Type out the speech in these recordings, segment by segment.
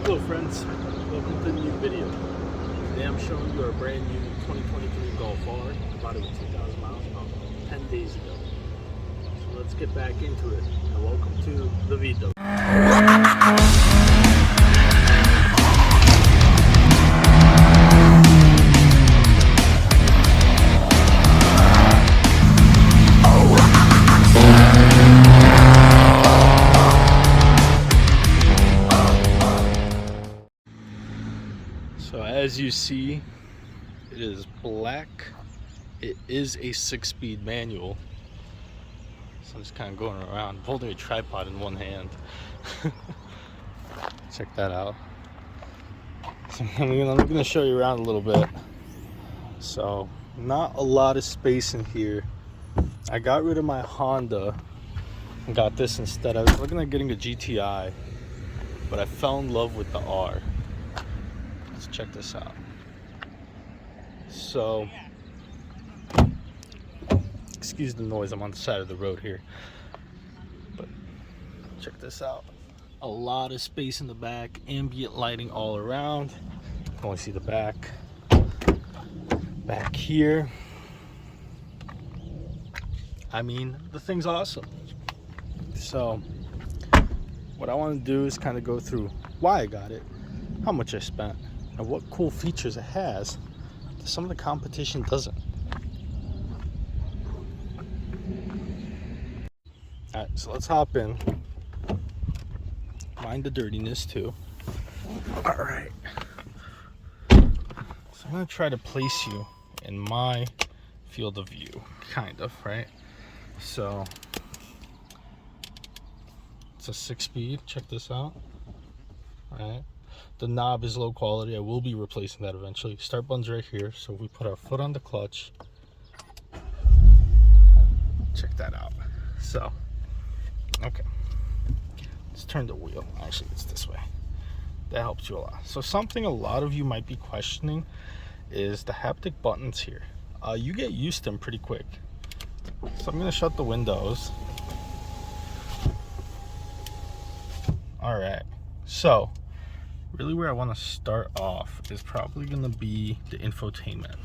Hello friends, welcome to the new video. Today I'm showing you our brand new 2023 Golf R. I bought it with 2,000 miles about 10 days ago. So let's get back into it, and welcome to the Vduber. So as you see, it is black. It is a 6-speed manual. So I'm just kind of going around, holding a tripod in one hand. Check that out. So I'm gonna show you around a little bit. So not a lot of space in here. I got rid of my Honda and got this instead. I was looking at getting a GTI, but I fell in love with the R. Let's check this out. So, excuse the noise, I'm on the side of the road here. But check this out. A lot of space in the back, ambient lighting all around. You can only see the back. Back here. I mean, the thing's awesome. So, what I want to do is kind of go through why I got it, how much I spent, and what cool features it has that some of the competition doesn't. Alright, so let's hop in. Mind the dirtiness too. Alright. So I'm going to try to place you in my field of view, kind of, right? So it's a 6-speed. Check this out. Alright. The knob is low quality. I will be replacing that eventually. Start button's right here. So we put our foot on the clutch. Check that out. So, okay. Let's turn the wheel. Actually, it's this way. That helps you a lot. So something a lot of you might be questioning is the haptic buttons here. You get used to them pretty quick. So I'm going to shut the windows. Alright. So, really where I want to start off is probably going to be the infotainment.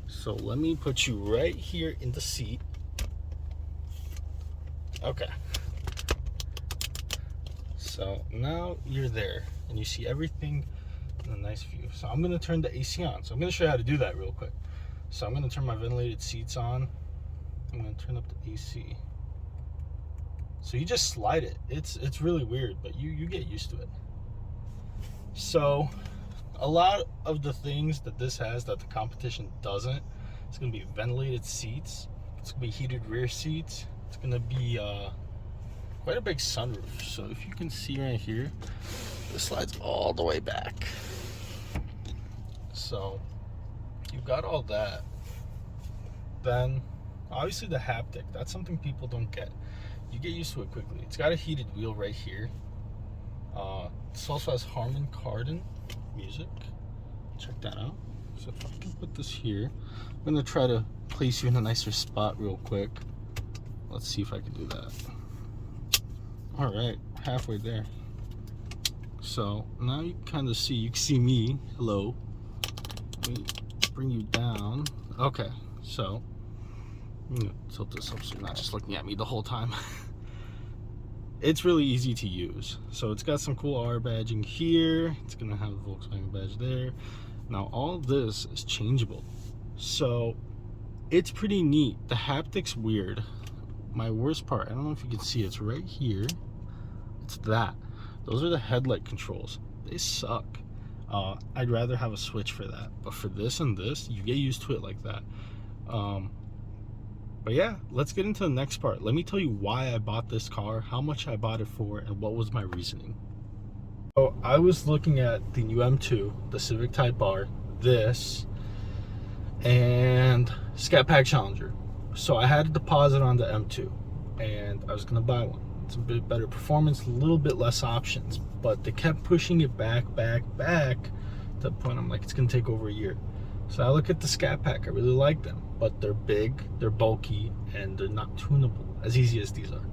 So let me put you right here in the seat. Okay. So now you're there and you see everything in a nice view. So I'm going to turn the AC on. So I'm going to show you how to do that real quick. So I'm going to turn my ventilated seats on. I'm going to turn up the AC. So you just slide it. It's really weird, but you get used to it. So a lot of the things that this has that the competition doesn't, it's going to be ventilated seats, it's going to be heated rear seats, it's going to be quite a big sunroof. So if you can see right here, this slides all the way back. So you've got all that. Then obviously the haptic, that's something people don't get. You get used to it quickly. It's got a heated wheel right here. This also has Harman Kardon music. Check that out. So if I can put this here, I'm gonna try to place you in a nicer spot real quick. Let's see if I can do that. All right, halfway there. So now you kind of see, you can see me. Hello. Let me bring you down. Okay, so I'm gonna tilt this up so you're not just looking at me the whole time. It's really easy to use. So it's got some cool R badging here. It's gonna have a Volkswagen badge there. Now all of this is changeable. So it's pretty neat. The haptic's weird. My worst part, I don't know if you can see, it's right here. It's that. Those are the headlight controls. They suck. I'd rather have a switch for that. But for this and this, you get used to it like that. But yeah, let's get into the next part. Let me tell you why I bought this car, how much I bought it for, and what was my reasoning. So I was looking at the new M2, the Civic Type R, this, and Scat Pack Challenger. So I had a deposit on the M2, and I was gonna buy one. It's a bit better performance, a little bit less options, but they kept pushing it back, to the point I'm like, it's gonna take over a year. So I look at the Scat Pack, I really like them, but they're big, they're bulky, and they're not tunable as easy as these are.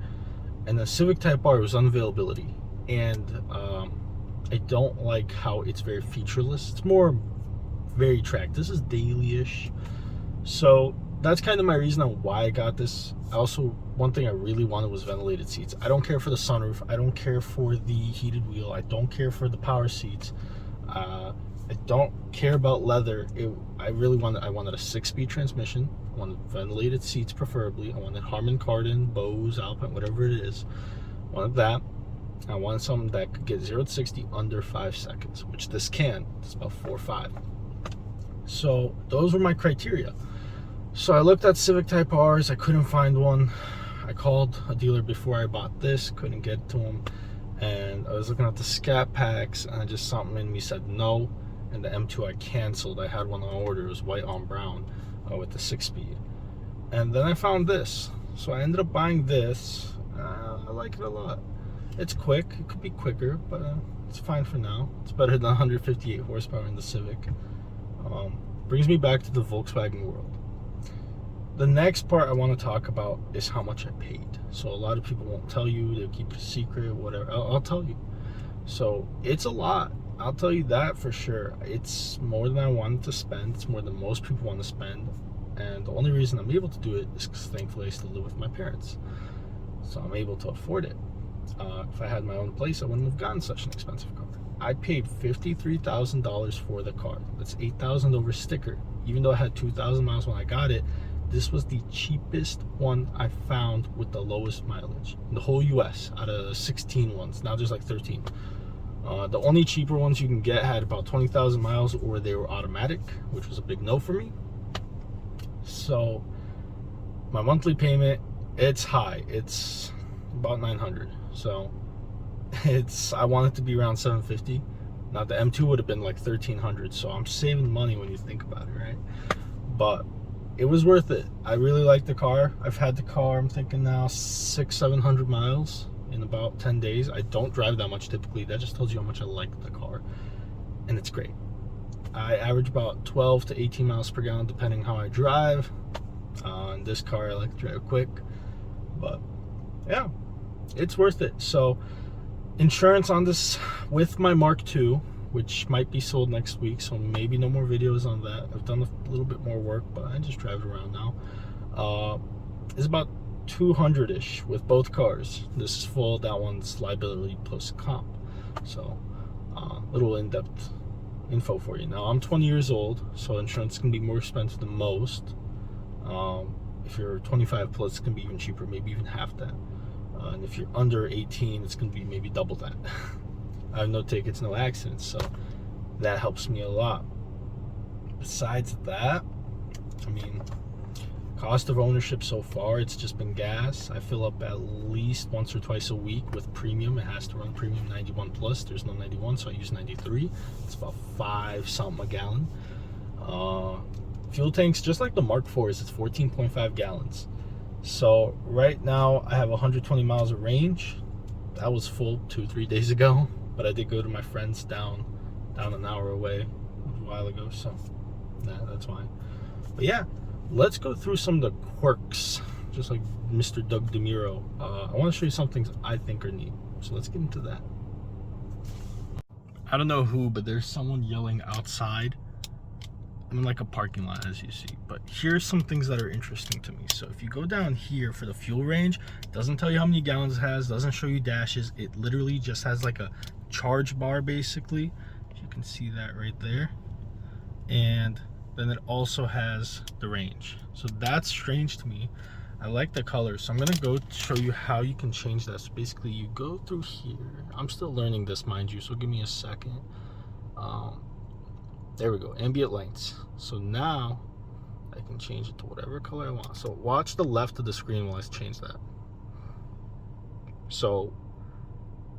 And the Civic Type R was unavailability, and I don't like how it's very featureless. It's more very tracked. This is daily-ish. So that's kind of my reason on why I got this. Also, one thing I really wanted was ventilated seats. I don't care for the sunroof. I don't care for the heated wheel. I don't care for the power seats. I don't care about leather. I wanted a 6-speed transmission. I wanted ventilated seats preferably. I wanted Harman Kardon, Bose, Alpine, whatever it is. I wanted that. I wanted something that could get 0 to 60 under 5 seconds, which this can. It's about 4 or 5. So those were my criteria. So I looked at Civic Type Rs. I couldn't find one. I called a dealer before I bought this. Couldn't get to him. And I was looking at the Scat Packs, and just something in me said no. And the M2 I canceled. I had one on order. It was white on brown with the 6-speed. And then I found this. So I ended up buying this. I like it a lot. It's quick. It could be quicker, but it's fine for now. It's better than 158 horsepower in the Civic. Brings me back to the Volkswagen world. The next part I want to talk about is how much I paid. So a lot of people won't tell you. They'll keep it a secret, whatever. I'll tell you. So it's a lot. I'll tell you that for sure. It's more than I wanted to spend. It's more than most people want to spend. And the only reason I'm able to do it is because thankfully I still live with my parents. So I'm able to afford it. If I had my own place, I wouldn't have gotten such an expensive car. I paid $53,000 for the car. That's $8,000 over sticker. Even though I had 2,000 miles when I got it, this was the cheapest one I found with the lowest mileage in the whole US out of 16 ones. Now there's like 13. The only cheaper ones you can get had about 20,000 miles, or they were automatic, which was a big no for me. So my monthly payment, it's high. It's about $900. So I want it to be around $750. Now the M2 would have been like $1,300. So I'm saving money when you think about it, right? But it was worth it. I really like the car. I've had the car, I'm thinking now 600-700 miles in about 10 days. I don't drive that much typically. That just tells you how much I like the car. And it's great. I average about 12 to 18 miles per gallon depending how I drive. In this car I like to drive quick. But yeah, it's worth it. So insurance on this with my Mark II, which might be sold next week, so maybe no more videos on that. I've done a little bit more work, but I just drive it around now. It's about 200-ish with both cars. This is full, that one's liability plus comp. So little in-depth info for you. Now I'm 20 years old, so insurance can be more expensive than most. If you're 25 plus, it's gonna be even cheaper, maybe even half that. And if you're under 18, it's gonna be maybe double that. I have no tickets, no accidents, so that helps me a lot. Besides that, I mean, cost of ownership so far, it's just been gas. I fill up at least once or twice a week with premium. It has to run premium 91 plus. There's no 91, so I use 93. It's about 5 something a gallon. Fuel tanks, just like the Mark IVs, it's 14.5 gallons. So right now I have 120 miles of range. That was full 2-3 days ago, but I did go to my friend's down an hour away a while ago, so that's why. But yeah, let's go through some of the quirks, just like Mr. Doug DeMuro. I want to show you some things I think are neat, so let's get into that. I don't know who, but there's someone yelling outside. I'm in like a parking lot, as you see, but here's some things that are interesting to me. So if you go down here for the fuel range, it doesn't tell you how many gallons it has, doesn't show you dashes. It literally just has like a charge bar, basically. You can see that right there. And then it also has the range. So that's strange to me. I like the color, so I'm gonna go show you how you can change that. So basically you go through here. I'm still learning this, mind you, so give me a second. There we go, ambient lights. So now I can change it to whatever color I want. So watch the left of the screen while I change that. So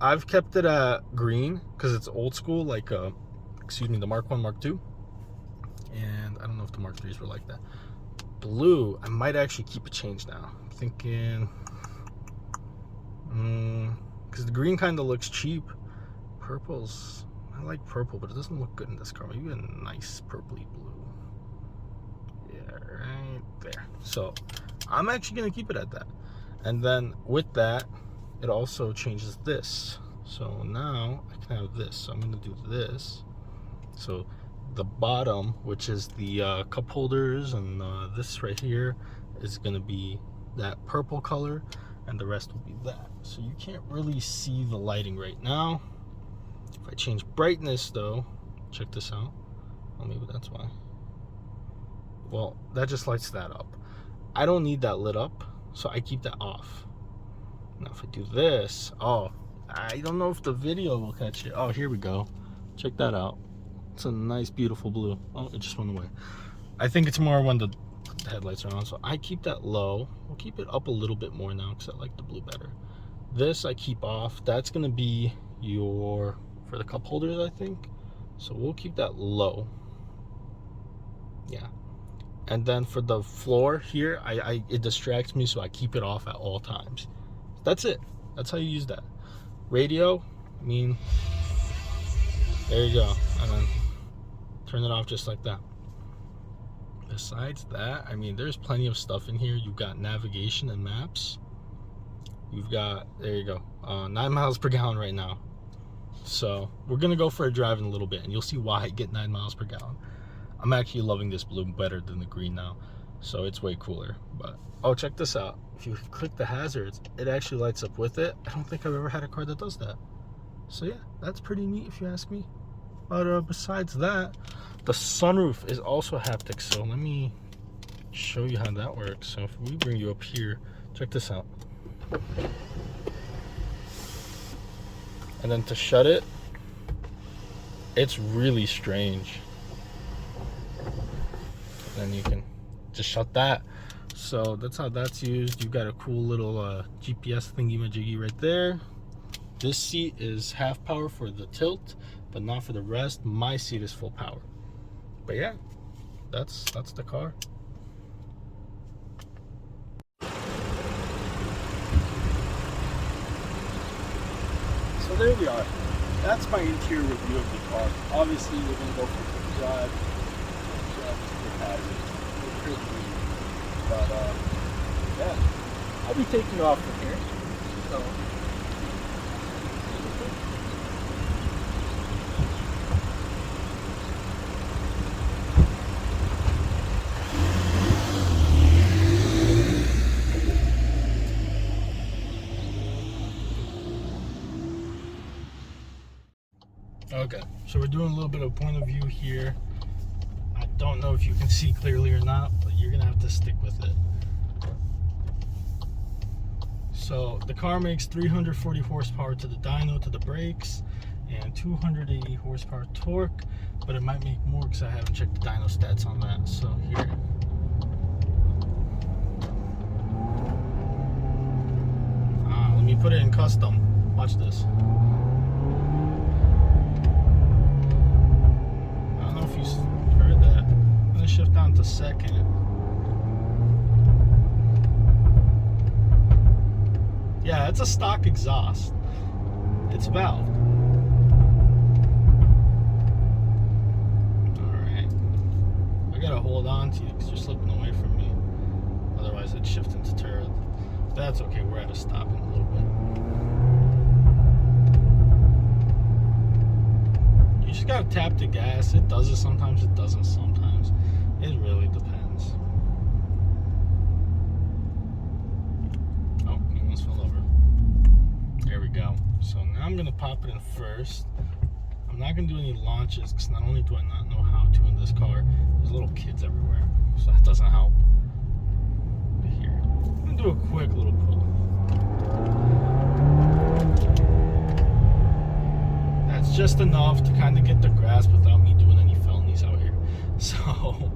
I've kept it at green because it's old school, like excuse me, the Mark I, Mark II. And I don't know if the Mark IIIs were like that. Blue, I might actually keep it changed now. I'm thinking, because the green kind of looks cheap. Purple's, I like purple, but it doesn't look good in this car. Maybe a nice purpley blue. Yeah, right there. So I'm actually gonna keep it at that. And then with that, it also changes this. So now I can have this. So I'm gonna do this. So the bottom, which is the cup holders, and this right here is gonna be that purple color, and the rest will be that. So you can't really see the lighting right now. If I change brightness though, check this out. Oh, maybe that's why. Well, that just lights that up. I don't need that lit up, so I keep that off. Now if I do this, oh, I don't know if the video will catch it. Oh, here we go. Check that out. It's a nice, beautiful blue. Oh, it just went away. I think it's more when the headlights are on, so I keep that low. We'll keep it up a little bit more now because I like the blue better. This I keep off. That's gonna be for the cup holders, I think. So we'll keep that low. Yeah. And then for the floor here, it distracts me, so I keep it off at all times. That's it. That's how you use that. Radio, I mean, there you go. And then turn it off just like that. Besides that, I mean, there's plenty of stuff in here. You've got navigation and maps. You've got, there you go, 9 miles per gallon right now. So we're gonna go for a drive in a little bit, and you'll see why I get 9 miles per gallon. I'm actually loving this blue better than the green now, so it's way cooler. But oh, check this out. If you click the hazards, it actually lights up with it. I don't think I've ever had a car that does that. So yeah, that's pretty neat if you ask me. But besides that, the sunroof is also haptic. So let me show you how that works. So if we bring you up here, check this out. And then to shut it, it's really strange. Then you can just shut that. So that's how that's used. You've got a cool little GPS thingy-majiggy right there. This seat is half power for the tilt, but not for the rest. My seat is full power. But yeah, that's the car. So there we are. That's my interior review of the car. Obviously, we're gonna go for a quick drive. But yeah, I'll be taking off from here. So okay, so we're doing a little bit of point of view here. I don't know if you can see clearly or not, but you're gonna have to stick with it. So the car makes 340 horsepower to the dyno, to the brakes, and 280 horsepower torque, but it might make more because I haven't checked the dyno stats on that. So here, let me put it in custom. Watch this. I don't know if you heard that. I'm gonna shift down to second. Yeah, it's a stock exhaust. It's valved. Alright. I gotta hold on to you because you're slipping away from me. Otherwise I'd shift into third. That's okay, we're at a stop in a little bit. You just gotta tap the gas. It does it sometimes, it doesn't sometimes. It really depends. Oh, he almost fell over. There we go. So now I'm gonna pop it in first. I'm not gonna do any launches because not only do I not know how to in this car, there's little kids everywhere, so that doesn't help. But here, I'm gonna do a quick little pull. That's just enough to kind of get the grasp without me doing any felonies out here. So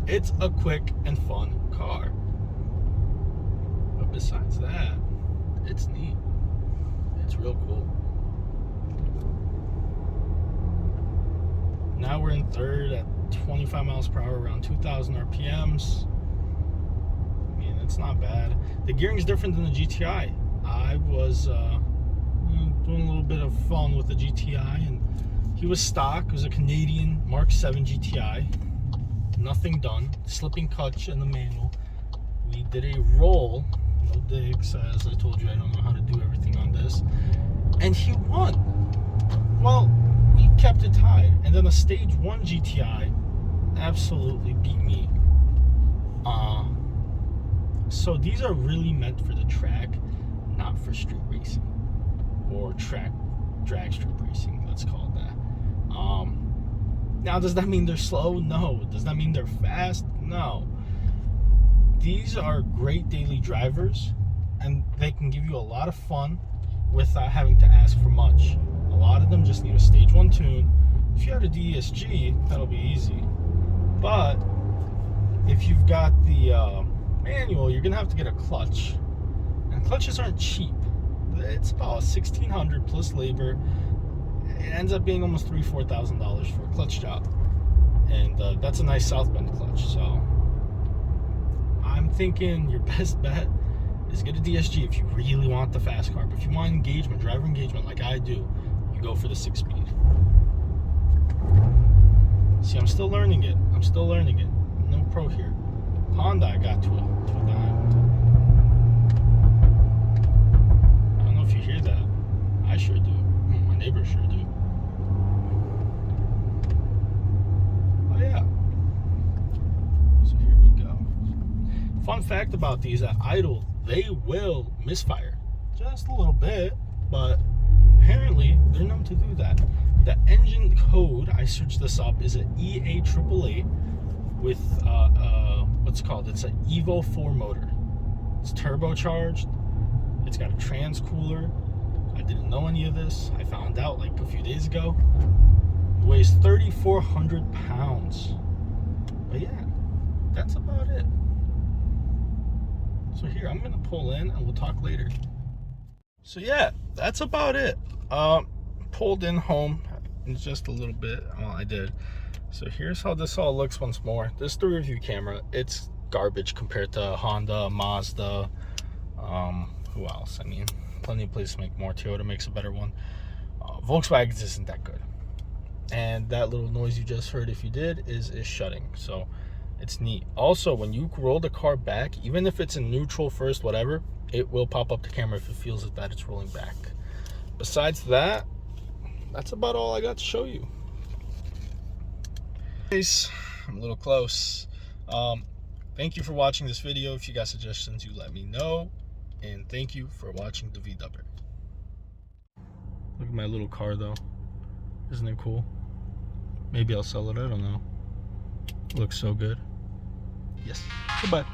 it's a quick and fun car. But besides that, it's neat. It's real cool. Now we're in third at 25 miles per hour, around 2,000 RPMs. I mean, it's not bad. The gearing is different than the GTI. I was doing a little bit of fun with the GTI, and he was stock. It was a Canadian Mark 7 GTI. Nothing done. Slipping clutch in the manual. We did a roll. No digs, as I told you, I don't know how to do everything on this. and he won. Well, we kept it tied, and then a stage 1 GTI absolutely beat me. So these are really meant for the track, not for street racing or drag strip racing, let's call it that. Now, does that mean they're slow? No. Does that mean they're fast? No. These are great daily drivers, and they can give you a lot of fun without having to ask for much. A lot of them just need a stage 1 tune. If you have a DSG, that'll be easy. But if you've got the manual, you're gonna have to get a clutch, and clutches aren't cheap. It's about $1,600 plus labor. It ends up being almost $3,000-$4,000 for a clutch job, and that's a nice South Bend clutch. So I'm thinking your best bet is get a DSG if you really want the fast car. But if you want engagement, driver engagement, like I do, you go for the 6-speed. See, I'm still learning it. I'm no pro here. Honda, I got to a dime. I don't know if you hear that. I sure do. My neighbors sure do. Oh yeah. So here we go. Fun fact about these, at idle, they will misfire. Just a little bit, but apparently they're known to do that. The engine code, I searched this up, is an EA888 with what's called, it's an Evo 4 motor. It's turbocharged. It's got a trans cooler. I didn't know any of this. I found out like a few days ago. It weighs 3,400 pounds. But yeah, that's about it. So here, I'm gonna pull in and we'll talk later. So yeah, that's about it. Pulled in home in just a little bit. Well, I did. So here's how this all looks once more. This is the review camera. It's garbage compared to Honda, Mazda, who else? I mean, plenty of places make more. Toyota makes a better one. Volkswagen's isn't that good. And that little noise you just heard, if you did, is shutting. So it's neat. Also, when you roll the car back, even if it's in neutral first, whatever, it will pop up the camera if it feels that it's rolling back. Besides that, that's about all I got to show you. I'm a little close. Thank you for watching this video. If you got suggestions, you let me know. And thank you for watching the Vduber. Look at my little car though. Isn't it cool? Maybe I'll sell it, I don't know. Looks so good. Yes. Goodbye.